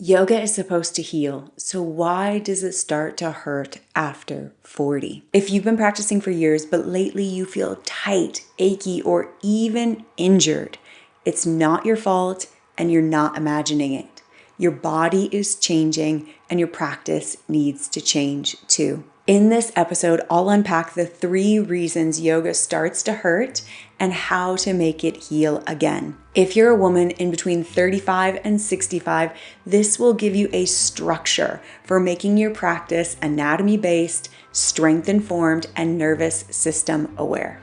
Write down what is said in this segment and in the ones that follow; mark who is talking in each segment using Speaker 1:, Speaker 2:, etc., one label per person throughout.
Speaker 1: Yoga is supposed to heal, so why does it start to hurt after 40? If you've been practicing for years, but lately you feel tight, achy, or even injured, it's not your fault and you're not imagining it. Your body is changing and your practice needs to change too. In this episode, I'll unpack the 3 reasons yoga starts to hurt and how to make it heal again. If you're a woman in between 35 and 65, this will give you a structure for making your practice anatomy-based, strength-informed, and nervous system aware.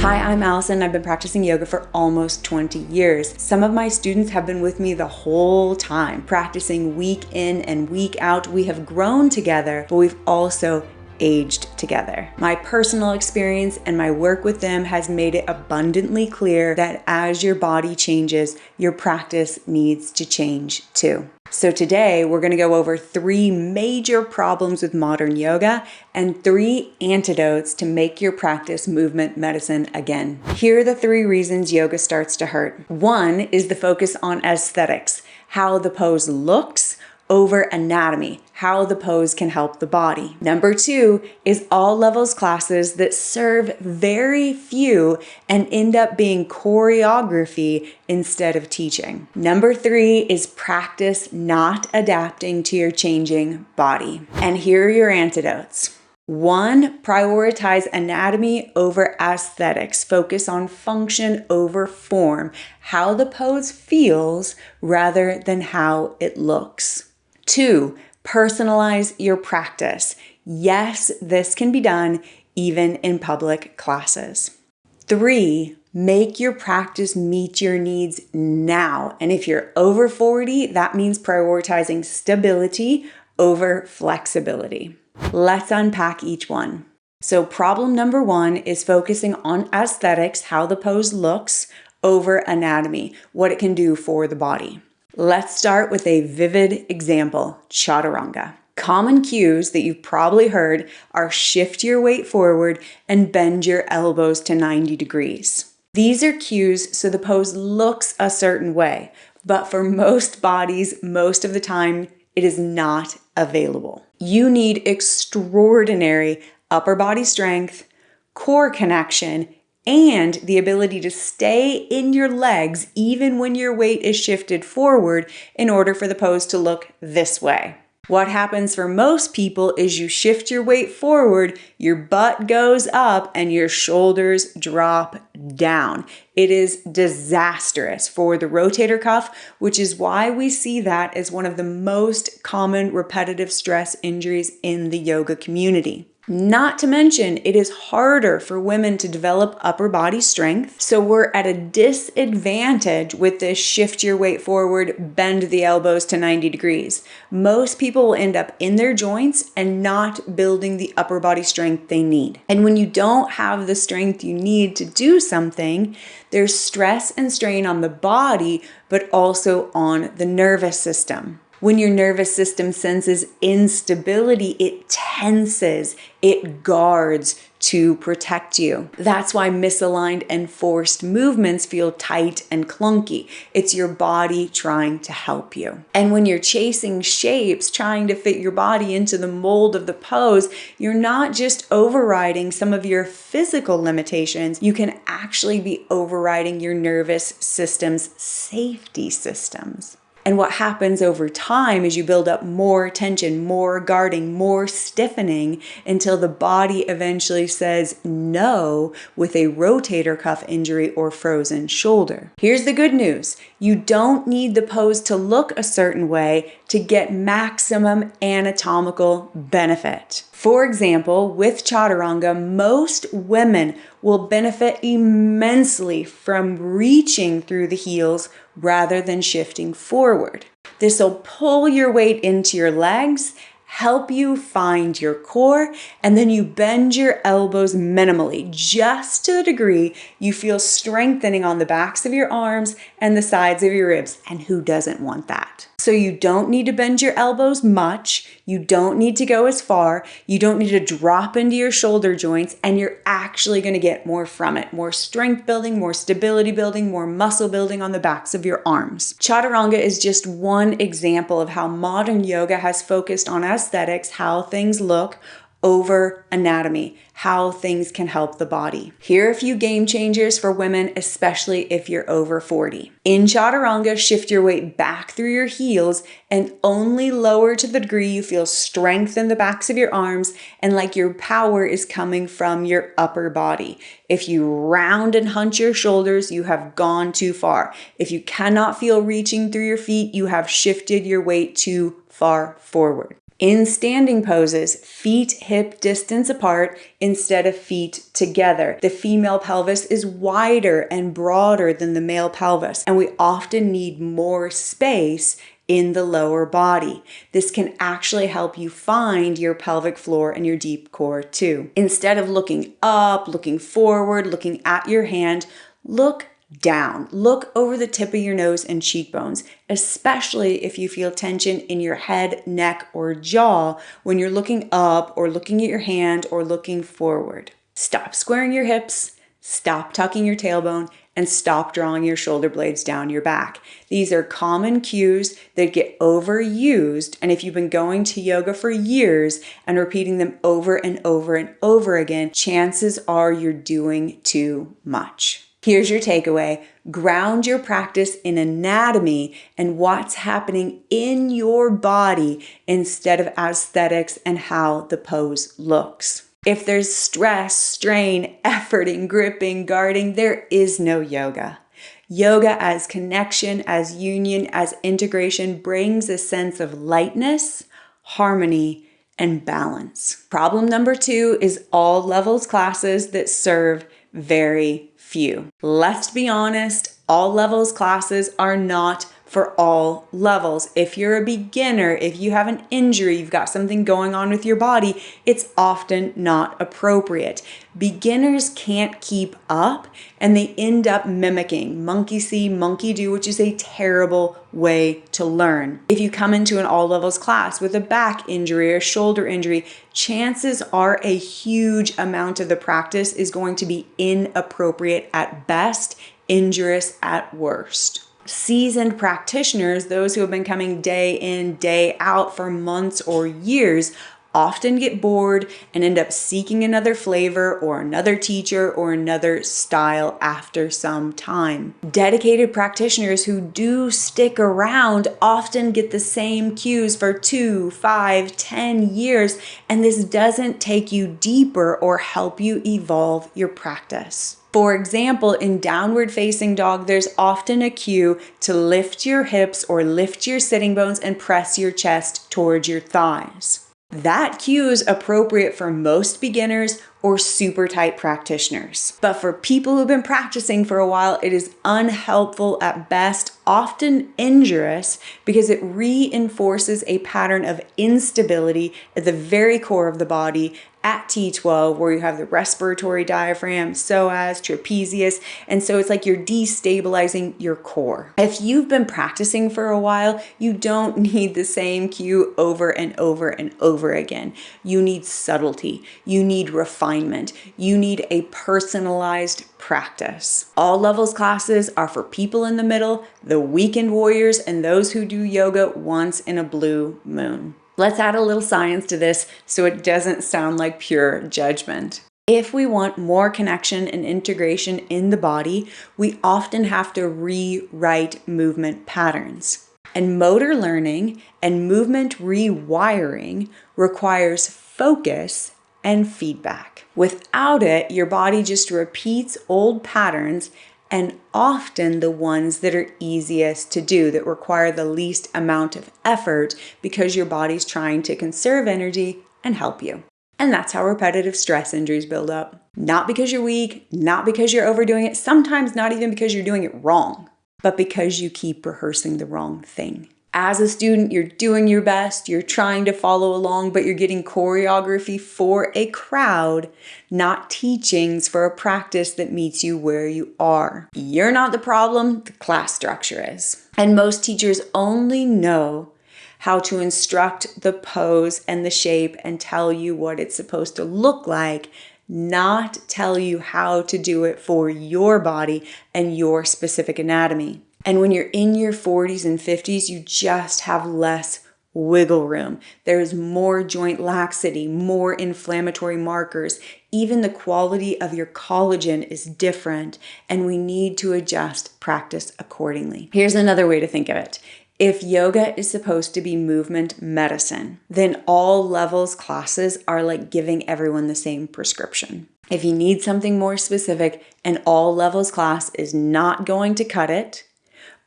Speaker 1: Hi, I'm Allison. I've been practicing yoga for almost 20 years. Some of my students have been with me the whole time, practicing week in and week out. We have grown together, but we've also aged together. My personal experience and my work with them has made it abundantly clear that as your body changes, your practice needs to change too. So today we're going to go over 3 major problems with modern yoga and 3 antidotes to make your practice movement medicine again. Here are the 3 reasons yoga starts to hurt. 1 is the focus on aesthetics, how the pose looks over anatomy, how the pose can help the body. Number 2 is all levels classes that serve very few and end up being choreography instead of teaching. Number 3 is practice not adapting to your changing body. And here are your antidotes. 1, prioritize anatomy over aesthetics. Focus on function over form, how the pose feels rather than how it looks. 2, personalize your practice. Yes, this can be done even in public classes. 3, make your practice meet your needs now. And if you're over 40, that means prioritizing stability over flexibility. Let's unpack each one. So problem number 1 is focusing on aesthetics, how the pose looks, over anatomy, what it can do for the body. Let's start with a vivid example, chaturanga. Common cues that you've probably heard are shift your weight forward and bend your elbows to 90 degrees. These are cues so the pose looks a certain way, but for most bodies, most of the time, it is not available. You need extraordinary upper body strength, core connection, and the ability to stay in your legs even when your weight is shifted forward in order for the pose to look this way. What happens for most people is you shift your weight forward, your butt goes up, and your shoulders drop down. It is disastrous for the rotator cuff, which is why we see that as one of the most common repetitive stress injuries in the yoga community. Not to mention, it is harder for women to develop upper body strength, so we're at a disadvantage with this shift your weight forward, bend the elbows to 90 degrees. Most people will end up in their joints and not building the upper body strength they need. And when you don't have the strength you need to do something, there's stress and strain on the body, but also on the nervous system. When your nervous system senses instability, it tenses, it guards to protect you. That's why misaligned and forced movements feel tight and clunky. It's your body trying to help you. And when you're chasing shapes, trying to fit your body into the mold of the pose, you're not just overriding some of your physical limitations, you can actually be overriding your nervous system's safety systems. And what happens over time is you build up more tension, more guarding, more stiffening until the body eventually says no with a rotator cuff injury or frozen shoulder. Here's the good news. You don't need the pose to look a certain way to get maximum anatomical benefit. For example, with chaturanga, most women will benefit immensely from reaching through the heels rather than shifting forward. This will pull your weight into your legs, help you find your core, and then you bend your elbows minimally, just to the degree you feel strengthening on the backs of your arms and the sides of your ribs. And who doesn't want that? So you don't need to bend your elbows much. You don't need to go as far. You don't need to drop into your shoulder joints, and you're actually going to get more from it. More strength building, more stability building, more muscle building on the backs of your arms. Chaturanga is just one example of how modern yoga has focused on aesthetics, how things look, over anatomy, how things can help the body. Here are a few game changers for women, especially if you're over 40. In Chaturanga, shift your weight back through your heels and only lower to the degree you feel strength in the backs of your arms and like your power is coming from your upper body. If you round and hunch your shoulders, you have gone too far. If you cannot feel reaching through your feet, you have shifted your weight too far forward. In standing poses, feet hip distance apart instead of feet together. The female pelvis is wider and broader than the male pelvis, and we often need more space in the lower body. This can actually help you find your pelvic floor and your deep core too. Instead of looking up, looking forward, looking at your hand, look down. Look over the tip of your nose and cheekbones, especially if you feel tension in your head, neck, or jaw when you're looking up or looking at your hand or looking forward. Stop squaring your hips, stop tucking your tailbone, and stop drawing your shoulder blades down your back. These are common cues that get overused, and if you've been going to yoga for years and repeating them over and over and over again, chances are you're doing too much. Here's your takeaway. Ground your practice in anatomy and what's happening in your body instead of aesthetics and how the pose looks. If there's stress, strain, efforting, gripping, guarding, there is no yoga. Yoga as connection, as union, as integration brings a sense of lightness, harmony, and balance. Problem number 2 is all levels classes that serve very few. Let's be honest, all levels classes are not for all levels. If you're a beginner, if you have an injury, you've got something going on with your body, it's often not appropriate. Beginners can't keep up and they end up mimicking monkey see, monkey do, which is a terrible way to learn. If you come into an all levels class with a back injury or shoulder injury, chances are a huge amount of the practice is going to be inappropriate at best, injurious at worst. Seasoned practitioners, those who have been coming day in, day out for months or years, often get bored and end up seeking another flavor or another teacher or another style after some time. Dedicated practitioners who do stick around often get the same cues for 2, 5, 10 years, and this doesn't take you deeper or help you evolve your practice. For example, in downward facing dog, there's often a cue to lift your hips or lift your sitting bones and press your chest towards your thighs. That cue is appropriate for most beginners or super tight practitioners. But for people who've been practicing for a while, it is unhelpful at best, often injurious, because it reinforces a pattern of instability at the very core of the body at T12, where you have the respiratory diaphragm, psoas, trapezius, and so it's like you're destabilizing your core. If you've been practicing for a while, you don't need the same cue over and over and over again. You need subtlety. You need refinement. You need a personalized practice. All levels classes are for people in the middle, the weekend warriors, and those who do yoga once in a blue moon. Let's add a little science to this so it doesn't sound like pure judgment. If we want more connection and integration in the body, we often have to rewrite movement patterns. And motor learning and movement rewiring requires focus and feedback. Without it, your body just repeats old patterns, and often the ones that are easiest to do, that require the least amount of effort because your body's trying to conserve energy and help you. And that's how repetitive stress injuries build up. Not because you're weak, not because you're overdoing it, sometimes not even because you're doing it wrong, but because you keep rehearsing the wrong thing. As a student, you're doing your best, you're trying to follow along, but you're getting choreography for a crowd, not teachings for a practice that meets you where you are. You're not the problem, the class structure is. And most teachers only know how to instruct the pose and the shape and tell you what it's supposed to look like, not tell you how to do it for your body and your specific anatomy. And when you're in your 40s and 50s, you just have less wiggle room. There is more joint laxity, more inflammatory markers. Even the quality of your collagen is different, and we need to adjust practice accordingly. Here's another way to think of it. If yoga is supposed to be movement medicine, then all levels classes are like giving everyone the same prescription. If you need something more specific, an all levels class is not going to cut it.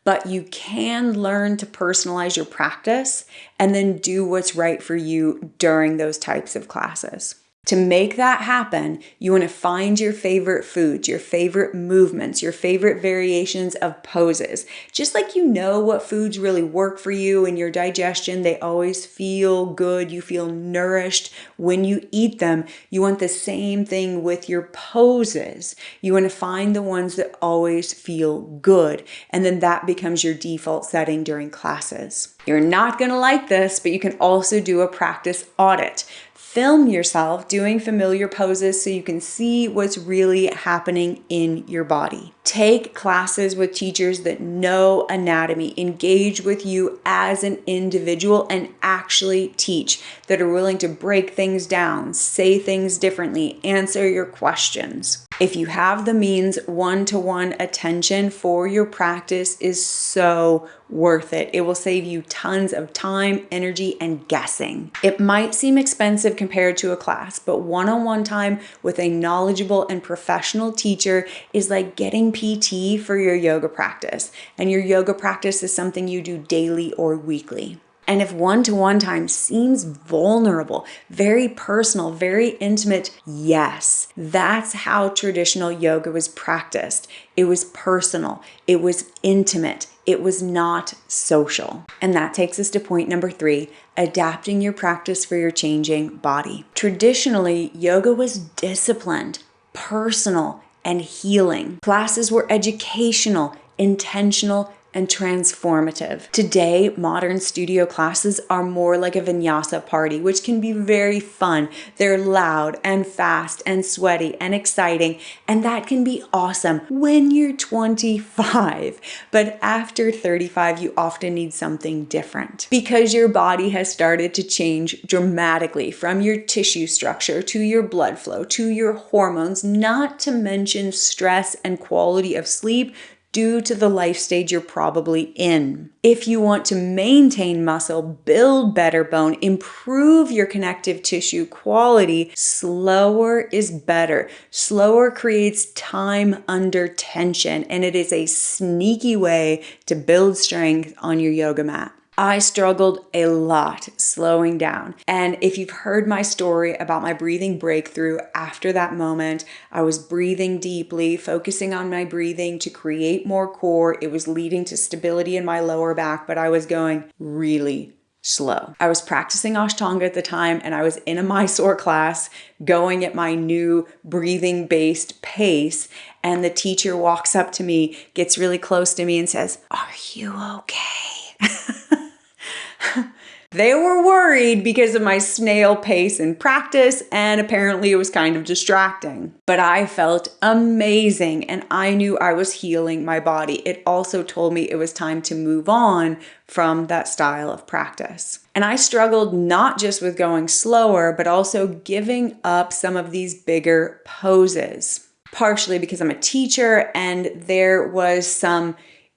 Speaker 1: But you can learn to personalize your practice and then do what's right for you during those types of classes. To make that happen, you want to find your favorite foods, your favorite movements, your favorite variations of poses. Just like you know what foods really work for you in your digestion, they always feel good, you feel nourished when you eat them. You want the same thing with your poses. You want to find the ones that always feel good, and then that becomes your default setting during classes. You're not going to like this, but you can also do a practice audit. Film yourself doing familiar poses so you can see what's really happening in your body. Take classes with teachers that know anatomy, engage with you as an individual, and actually teach, that are willing to break things down, say things differently, answer your questions. If you have the means, one-to-one attention for your practice is so worth it. It will save you tons of time, energy, and guessing. It might seem expensive compared to a class, but one-on-one time with a knowledgeable and professional teacher is like getting PT for your yoga practice, and your yoga practice is something you do daily or weekly. And if one-to-one time seems vulnerable, very personal, very intimate, yes, that's how traditional yoga was practiced. It was personal, it was intimate, it was not social. And that takes us to point number 3, adapting your practice for your changing body. Traditionally, yoga was disciplined, personal, and healing. Classes were educational, intentional, and transformative. Today, modern studio classes are more like a vinyasa party, which can be very fun. They're loud and fast and sweaty and exciting, and that can be awesome when you're 25. But after 35, you often need something different because your body has started to change dramatically, from your tissue structure to your blood flow to your hormones, not to mention stress and quality of sleep, due to the life stage you're probably in. If you want to maintain muscle, build better bone, improve your connective tissue quality, slower is better. Slower creates time under tension, and it is a sneaky way to build strength on your yoga mat. I struggled a lot slowing down. And if you've heard my story about my breathing breakthrough, after that moment, I was breathing deeply, focusing on my breathing to create more core. It was leading to stability in my lower back, but I was going really slow. I was practicing Ashtanga at the time, and I was in a Mysore class going at my new breathing based pace. And the teacher walks up to me, gets really close to me and says, "Are you okay?" They were worried because of my snail pace in practice, and apparently it was kind of distracting. But I felt amazing, and I knew I was healing my body. It also told me it was time to move on from that style of practice. And I struggled not just with going slower, but also giving up some of these bigger poses. Partially because I'm a teacher, and there was some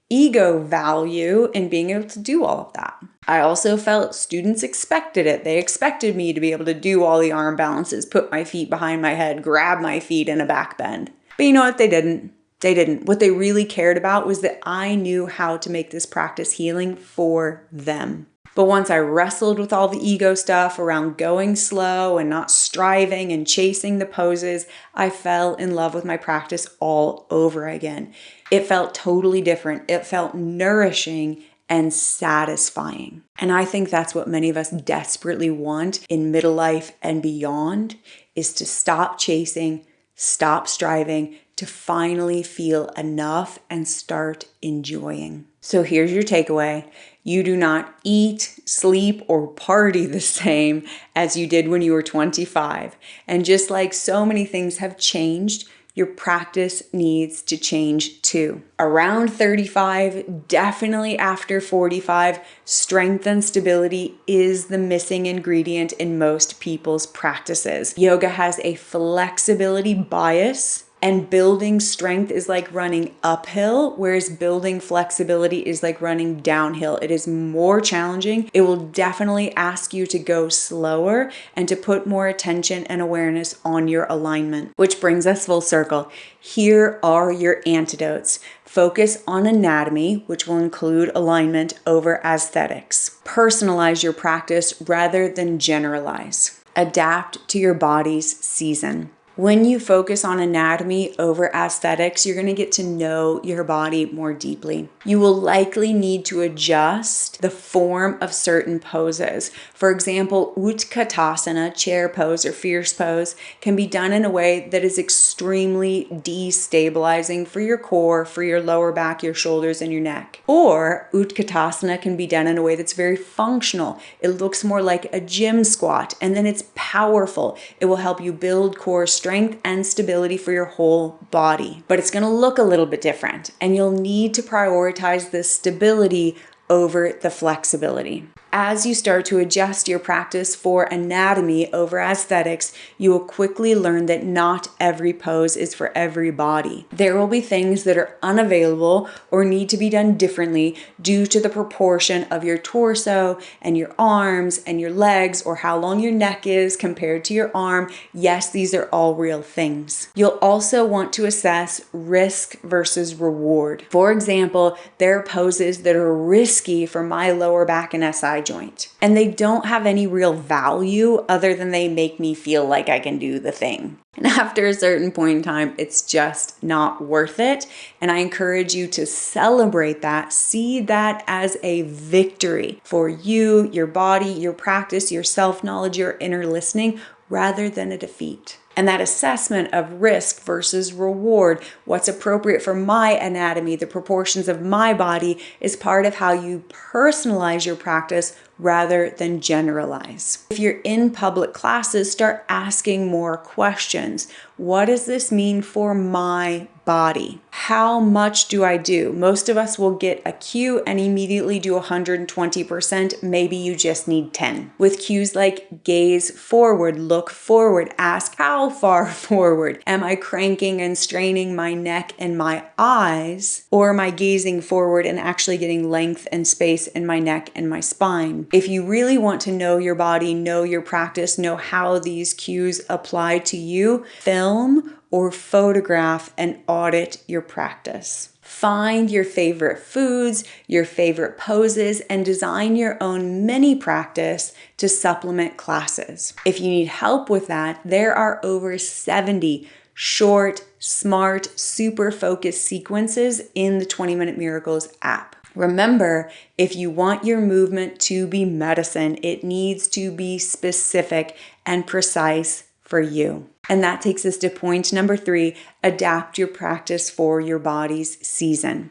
Speaker 1: ego value in being able to do all of that. I also felt students expected it. They expected me to be able to do all the arm balances, put my feet behind my head, grab my feet in a back bend. But you know what? They didn't. They didn't. What they really cared about was that I knew how to make this practice healing for them. But once I wrestled with all the ego stuff around going slow and not striving and chasing the poses, I fell in love with my practice all over again. It felt totally different. It felt nourishing and satisfying. And I think that's what many of us desperately want in middle life and beyond, is to stop chasing, stop striving, to finally feel enough and start enjoying. So here's your takeaway. You do not eat, sleep, or party the same as you did when you were 25. And just like so many things have changed, your practice needs to change too. Around 35, definitely after 45, strength and stability is the missing ingredient in most people's practices. Yoga has a flexibility bias, and building strength is like running uphill, whereas building flexibility is like running downhill. It is more challenging. It will definitely ask you to go slower and to put more attention and awareness on your alignment, which brings us full circle. Here are your antidotes. Focus on anatomy, which will include alignment over aesthetics. Personalize your practice rather than generalize. Adapt to your body's season. When you focus on anatomy over aesthetics, you're going to get to know your body more deeply. You will likely need to adjust the form of certain poses. For example, Utkatasana, chair pose or fierce pose, can be done in a way that is extremely destabilizing for your core, for your lower back, your shoulders, and your neck. Or Utkatasana can be done in a way that's very functional. It looks more like a gym squat, and then it's powerful. It will help you build core strength and stability for your whole body. But it's going to look a little bit different, and you'll need to prioritize the stability over the flexibility. As you start to adjust your practice for anatomy over aesthetics, you will quickly learn that not every pose is for every body. There will be things that are unavailable or need to be done differently due to the proportion of your torso and your arms and your legs, or how long your neck is compared to your arm. Yes, these are all real things. You'll also want to assess risk versus reward. For example, there are poses that are risky for my lower back and SI joint, and they don't have any real value other than they make me feel like I can do the thing. And after a certain point in time, it's just not worth it. And I encourage you to celebrate that, see that as a victory for you, your body, your practice, your self-knowledge, your inner listening, rather than a defeat. And that assessment of risk versus reward, what's appropriate for my anatomy, the proportions of my body, is part of how you personalize your practice rather than generalize. If you're in public classes, start asking more questions. What does this mean for my body? How much do I do? Most of us will get a cue and immediately do 120%. Maybe you just need 10. With cues like gaze forward, look forward, ask how far forward. Am I cranking and straining my neck and my eyes? Or am I gazing forward and actually getting length and space in my neck and my spine? If you really want to know your body, know your practice, know how these cues apply to you, film or photograph and audit your practice. Find your favorite foods, your favorite poses, and design your own mini practice to supplement classes. If you need help with that, there are over 70 short, smart, super focused sequences in the 20-Minute Miracles app. Remember, if you want your movement to be medicine, it needs to be specific and precise for you. And that takes us to point number 3, adapt your practice for your body's season.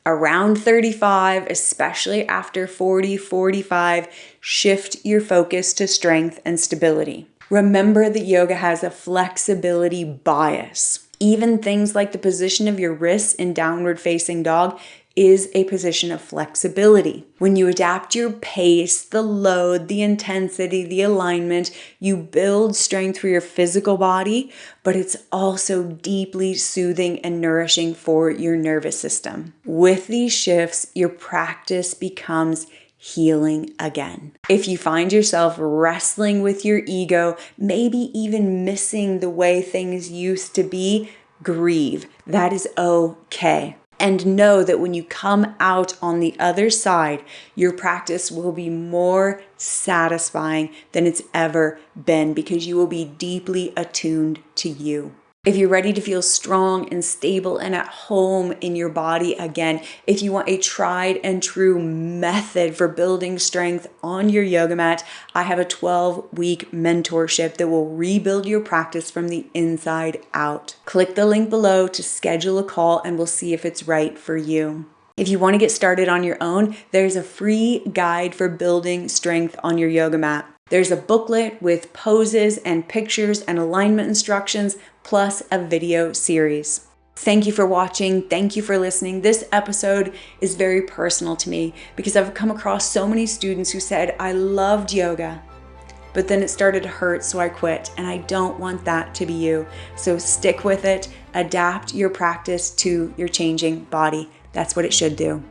Speaker 1: Around 35, especially after 40, 45, shift your focus to strength and stability. Remember that yoga has a flexibility bias. Even things like the position of your wrists in downward facing dog is a position of flexibility. When you adapt your pace, the load, the intensity, the alignment, you build strength for your physical body, but it's also deeply soothing and nourishing for your nervous system. With these shifts, your practice becomes healing again. If you find yourself wrestling with your ego, maybe even missing the way things used to be, grieve. That is okay. And know that when you come out on the other side, your practice will be more satisfying than it's ever been, because you will be deeply attuned to you. If you're ready to feel strong and stable and at home in your body again, if you want a tried and true method for building strength on your yoga mat, I have a 12-week mentorship that will rebuild your practice from the inside out. Click the link below to schedule a call and we'll see if it's right for you. If you want to get started on your own, there's a free guide for building strength on your yoga mat. There's a booklet with poses and pictures and alignment instructions, plus a video series. Thank you for watching. Thank you for listening. This episode is very personal to me because I've come across so many students who said, I loved yoga, but then it started to hurt, so I quit. And I don't want that to be you. So stick with it. Adapt your practice to your changing body. That's what it should do.